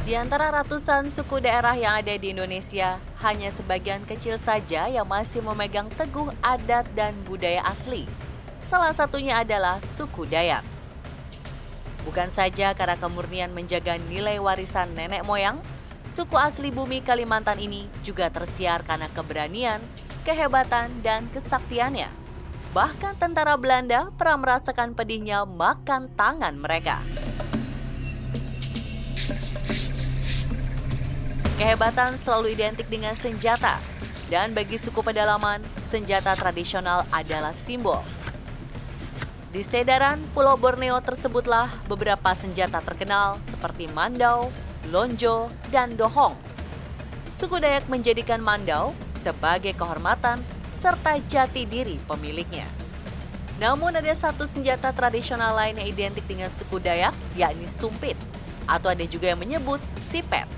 Di antara ratusan suku daerah yang ada di Indonesia, hanya sebagian kecil saja yang masih memegang teguh adat dan budaya asli. Salah satunya adalah suku Dayak. Bukan saja karena kemurnian menjaga nilai warisan nenek moyang, suku asli bumi Kalimantan ini juga tersiar karena keberanian, kehebatan, dan kesaktiannya. Bahkan tentara Belanda pernah merasakan pedihnya makan tangan mereka. Kehebatan selalu identik dengan senjata, dan bagi suku pedalaman, senjata tradisional adalah simbol. Di Sedaran, Pulau Borneo tersebutlah beberapa senjata terkenal seperti mandau, lonjo, dan dohong. Suku Dayak menjadikan mandau sebagai kehormatan serta jati diri pemiliknya. Namun ada satu senjata tradisional lain yang identik dengan suku Dayak, yakni sumpit, atau ada juga yang menyebut sipet.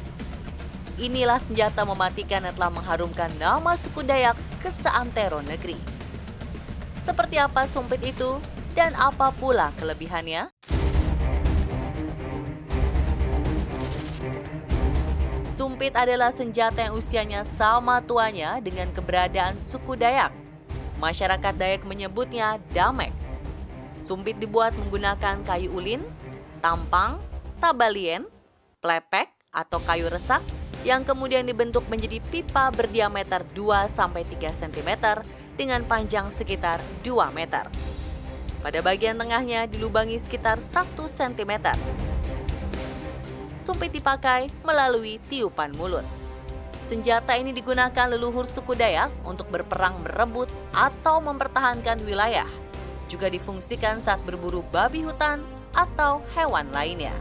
Inilah senjata mematikan yang telah mengharumkan nama suku Dayak ke seantero negeri. Seperti apa sumpit itu dan apa pula kelebihannya? Sumpit adalah senjata yang usianya sama tuanya dengan keberadaan suku Dayak. Masyarakat Dayak menyebutnya damek. Sumpit dibuat menggunakan kayu ulin, tampang, tabalien, plepek atau kayu resak yang kemudian dibentuk menjadi pipa berdiameter 2-3 cm dengan panjang sekitar 2 meter. Pada bagian tengahnya dilubangi sekitar 1 cm. Sumpit dipakai melalui tiupan mulut. Senjata ini digunakan leluhur suku Dayak untuk berperang merebut atau mempertahankan wilayah. Juga difungsikan saat berburu babi hutan atau hewan lainnya.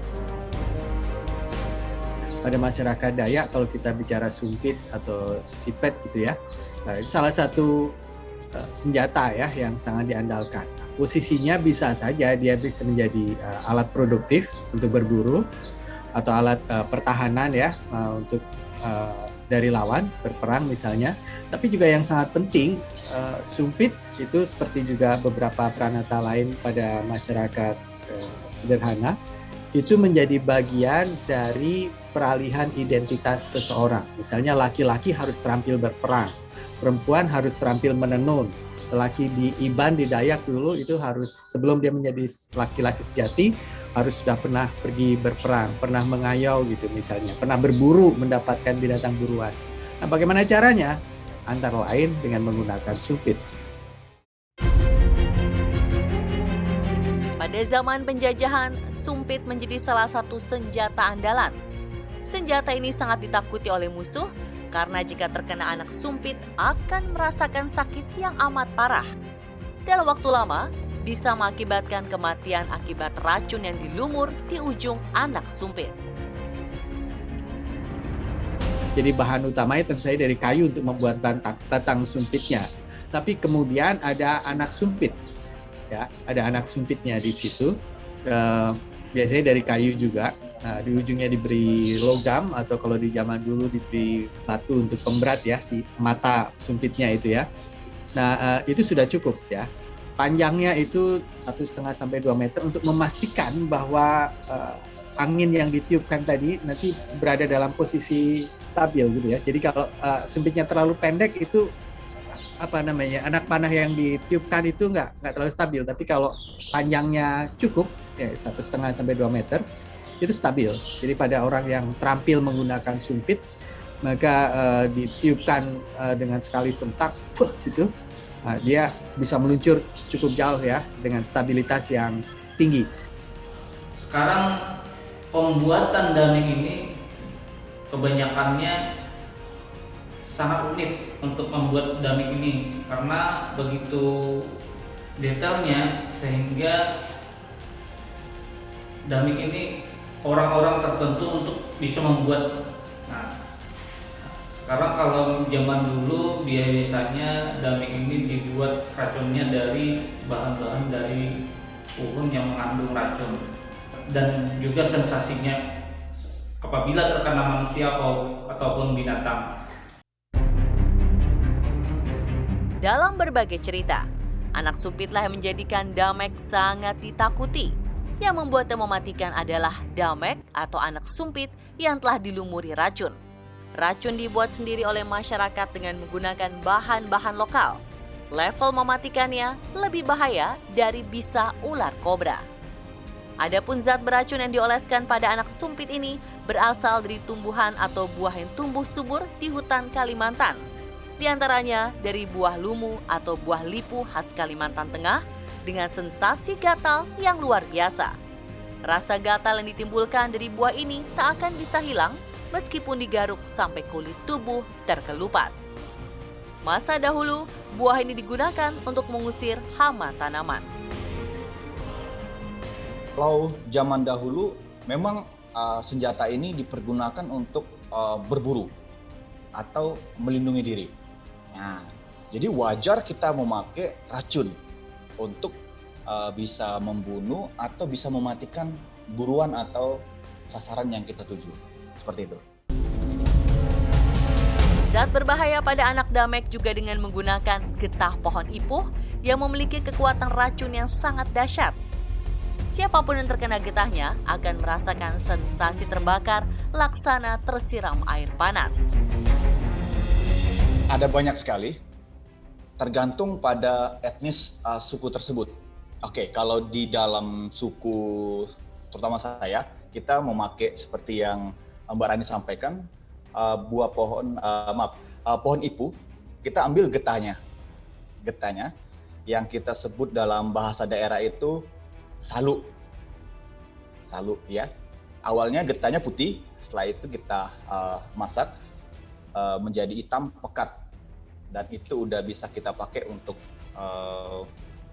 Pada masyarakat Dayak, kalau kita bicara sumpit atau sipet gitu ya, itu salah satu senjata ya yang sangat diandalkan. Posisinya bisa saja dia bisa menjadi alat produktif untuk berburu atau alat pertahanan ya untuk dari lawan berperang misalnya. Tapi juga yang sangat penting, sumpit itu seperti juga beberapa peranata lain pada masyarakat sederhana, itu menjadi bagian dari peralihan identitas seseorang. Misalnya laki-laki harus terampil berperang, perempuan harus terampil menenun. Laki di Iban, di Dayak dulu itu harus, sebelum dia menjadi laki-laki sejati, harus sudah pernah pergi berperang, pernah mengayau gitu misalnya, pernah berburu mendapatkan binatang buruan. Nah, bagaimana caranya? Antara lain dengan menggunakan sumpit. Pada zaman penjajahan, sumpit menjadi salah satu senjata andalan. Senjata ini sangat ditakuti oleh musuh karena jika terkena anak sumpit akan merasakan sakit yang amat parah. Dalam waktu lama, bisa mengakibatkan kematian akibat racun yang dilumur di ujung anak sumpit. Jadi bahan utamanya tentu saja dari kayu untuk membuat batang sumpitnya. Tapi kemudian ada anak sumpit. Ya, ada anak sumpitnya di situ. Biasanya dari kayu juga. Nah, di ujungnya diberi logam atau kalau di zaman dulu diberi batu untuk pemberat ya di mata sumpitnya itu ya. Nah, itu sudah cukup ya. Panjangnya itu 1,5 sampai 2 meter untuk memastikan bahwa angin yang ditiupkan tadi nanti berada dalam posisi stabil gitu ya. Jadi kalau sumpitnya terlalu pendek itu anak panah yang ditiupkan itu nggak terlalu stabil. Tapi kalau panjangnya cukup ya 1,5 sampai 2 meter itu stabil. Jadi pada orang yang terampil menggunakan sumpit maka ditiupkan dengan sekali sentak gitu. Nah, dia bisa meluncur cukup jauh ya dengan stabilitas yang tinggi. Sekarang pembuatan damik ini kebanyakannya sangat unik untuk membuat damik ini karena begitu detailnya sehingga damik ini orang-orang tertentu untuk bisa membuat. Nah, sekarang kalau zaman dulu biasanya damik ini dibuat racunnya dari bahan-bahan dari pohon yang mengandung racun dan juga sensasinya apabila terkena manusia ataupun binatang. Dalam berbagai cerita, anak sumpitlah yang menjadikan damek sangat ditakuti. Yang membuatnya mematikan adalah damek atau anak sumpit yang telah dilumuri racun. Racun dibuat sendiri oleh masyarakat dengan menggunakan bahan-bahan lokal. Level mematikannya lebih bahaya dari bisa ular kobra. Adapun zat beracun yang dioleskan pada anak sumpit ini berasal dari tumbuhan atau buah yang tumbuh subur di hutan Kalimantan. Di antaranya dari buah lumu atau buah lipu khas Kalimantan Tengah dengan sensasi gatal yang luar biasa. Rasa gatal yang ditimbulkan dari buah ini tak akan bisa hilang meskipun digaruk sampai kulit tubuh terkelupas. Masa dahulu, buah ini digunakan untuk mengusir hama tanaman. Kalau zaman dahulu memang senjata ini dipergunakan untuk berburu atau melindungi diri. Nah, jadi wajar kita memakai racun untuk bisa membunuh atau bisa mematikan buruan atau sasaran yang kita tuju. Seperti itu. Zat berbahaya pada anak damek juga dengan menggunakan getah pohon ipuh yang memiliki kekuatan racun yang sangat dahsyat. Siapapun yang terkena getahnya akan merasakan sensasi terbakar laksana tersiram air panas. Ada banyak sekali, tergantung pada etnis suku tersebut. Oke, kalau di dalam suku, terutama saya, kita memakai seperti yang Mbak Rani sampaikan, buah pohon, pohon ipuh, kita ambil getahnya. Getahnya, yang kita sebut dalam bahasa daerah itu salu. Salu ya. Awalnya getahnya putih, setelah itu kita masak menjadi hitam pekat. Dan itu udah bisa kita pakai untuk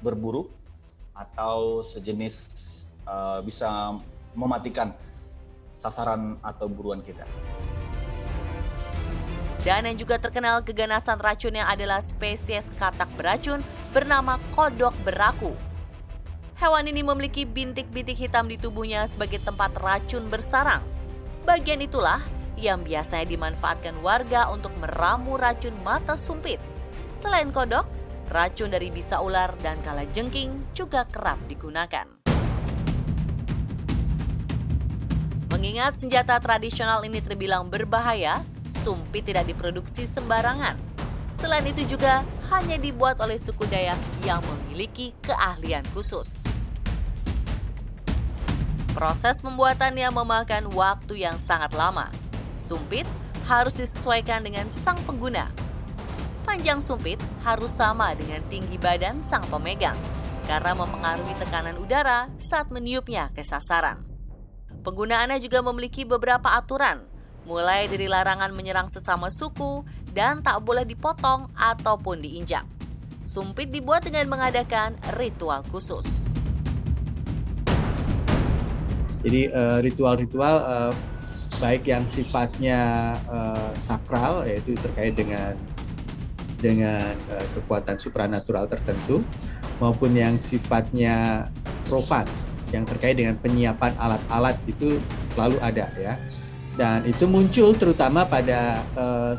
berburu atau sejenis bisa mematikan sasaran atau buruan kita. Dan yang juga terkenal keganasan racunnya adalah spesies katak beracun bernama kodok beraku. Hewan ini memiliki bintik-bintik hitam di tubuhnya sebagai tempat racun bersarang. Bagian itulah yang biasanya dimanfaatkan warga untuk meramu racun mata sumpit. Selain kodok, racun dari bisa ular dan kalajengking juga kerap digunakan. Mengingat senjata tradisional ini terbilang berbahaya, sumpit tidak diproduksi sembarangan. Selain itu juga hanya dibuat oleh suku Dayak yang memiliki keahlian khusus. Proses pembuatannya memakan waktu yang sangat lama. Sumpit harus disesuaikan dengan sang pengguna. Panjang sumpit harus sama dengan tinggi badan sang pemegang karena mempengaruhi tekanan udara saat meniupnya ke sasaran. Penggunaannya juga memiliki beberapa aturan, mulai dari larangan menyerang sesama suku dan tak boleh dipotong ataupun diinjak. Sumpit dibuat dengan mengadakan ritual khusus. Jadi ritual-ritual baik yang sifatnya sakral, yaitu terkait dengan kekuatan supranatural tertentu, maupun yang sifatnya profan, yang terkait dengan penyiapan alat-alat itu selalu ada ya. Dan itu muncul terutama pada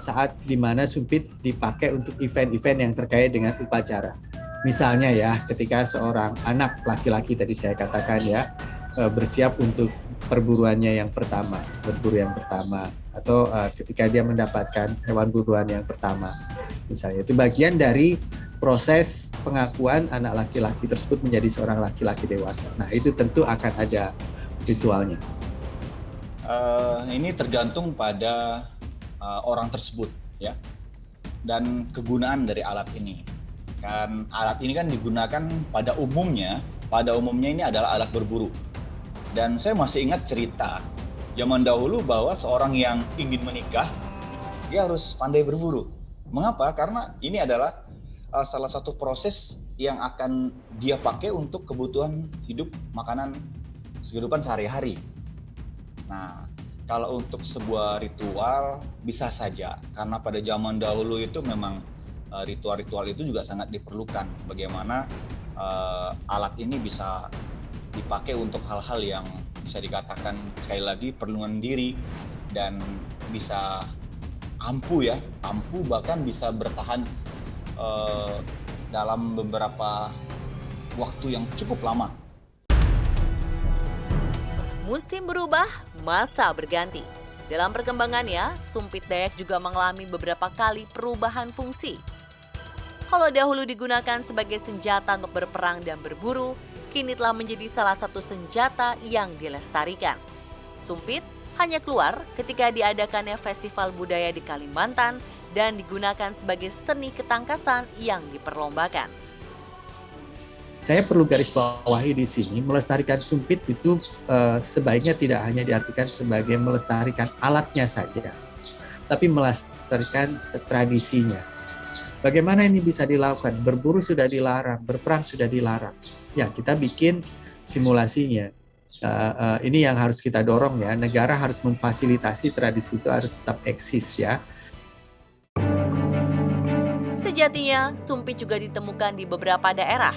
saat di mana sumpit dipakai untuk event-event yang terkait dengan upacara. Misalnya ya, ketika seorang anak laki-laki tadi saya katakan ya, bersiap untuk perburuannya yang pertama, berburu yang pertama, atau ketika dia mendapatkan hewan buruan yang pertama. Misalnya itu bagian dari proses pengakuan anak laki-laki tersebut menjadi seorang laki-laki dewasa. Nah, itu tentu akan ada ritualnya. Ini tergantung pada orang tersebut ya, dan kegunaan dari alat ini. Kan alat ini kan digunakan pada umumnya ini adalah alat berburu. Dan saya masih ingat cerita zaman dahulu bahwa seorang yang ingin menikah, dia harus pandai berburu. Mengapa? Karena ini adalah salah satu proses yang akan dia pakai untuk kebutuhan hidup, makanan, kehidupan sehari-hari. Nah, kalau untuk sebuah ritual bisa saja, karena pada zaman dahulu itu memang ritual-ritual itu juga sangat diperlukan. Bagaimana alat ini bisa dipakai untuk hal-hal yang bisa dikatakan sekali lagi perlindungan diri dan bisa ampuh bahkan bisa bertahan dalam beberapa waktu yang cukup lama. Musim berubah, masa berganti. Dalam perkembangannya, sumpit Dayak juga mengalami beberapa kali perubahan fungsi. Kalau dahulu digunakan sebagai senjata untuk berperang dan berburu, kini telah menjadi salah satu senjata yang dilestarikan. Sumpit hanya keluar ketika diadakannya festival budaya di Kalimantan dan digunakan sebagai seni ketangkasan yang diperlombakan. Saya perlu garis bawahi di sini, melestarikan sumpit itu sebaiknya tidak hanya diartikan sebagai melestarikan alatnya saja, tapi melestarikan tradisinya. Bagaimana ini bisa dilakukan? Berburu sudah dilarang, berperang sudah dilarang. Ya, kita bikin simulasinya. Ini yang harus kita dorong ya. Negara harus memfasilitasi tradisi itu harus tetap eksis ya. Sejatinya, sumpit juga ditemukan di beberapa daerah.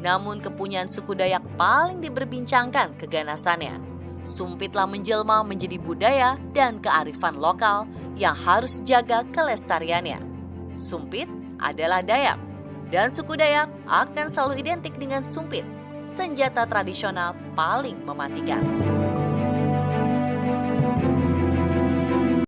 Namun kepunyaan suku Dayak paling diperbincangkan keganasannya. Sumpit telah menjelma menjadi budaya dan kearifan lokal yang harus dijaga kelestariannya. Sumpit adalah Dayak, dan suku Dayak akan selalu identik dengan sumpit, senjata tradisional paling mematikan.